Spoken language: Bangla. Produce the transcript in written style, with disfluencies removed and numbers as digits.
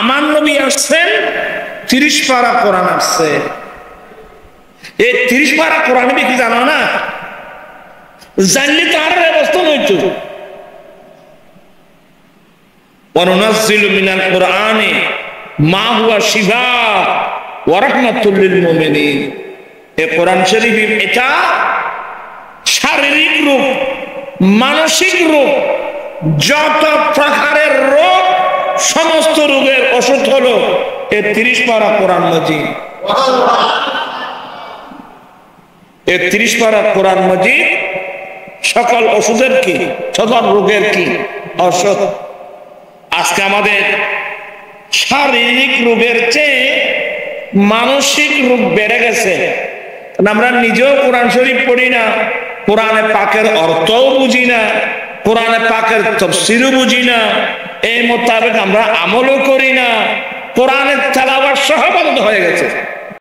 আমার নবী আসছেন 30 পারা কোরআন আসছে। এই 30 পারা কোরআন কি জানো না? জানলে তার অবস্থা হইতো। ওয়ানুনাজ্জিলু মিনাল কুরআনি মা হুয়া শিফাআ ওয়া রাহমাতুল লিল মুমিনিন। এই কোরআন শরীফ এটা শারীরিক রোগ, মানসিক রোগ, যত প্রকারের রোগ, সমস্ত রোগের ওষুধ হলো এই 30 পারা কোরআন মাজিদ। এই 30 পারা কোরআন মাজিদ সকল ওষুধের কি, সকল রোগের কি ঔষধ। আজকে আমাদের শারীরিক রোগের চেয়ে মানসিক রোগ বেড়ে গেছে। আমরা নিজেও কোরআন শরীফ পড়ি না, কোরআনে পাকের অর্থও বুঝি না, কোরআনে পাকের তাফসীরও বুঝি না, এই মোতাবেক আমরা আমলও করি না, কোরআনের তেলাওয়াত সহ বন্ধ হয়ে গেছে।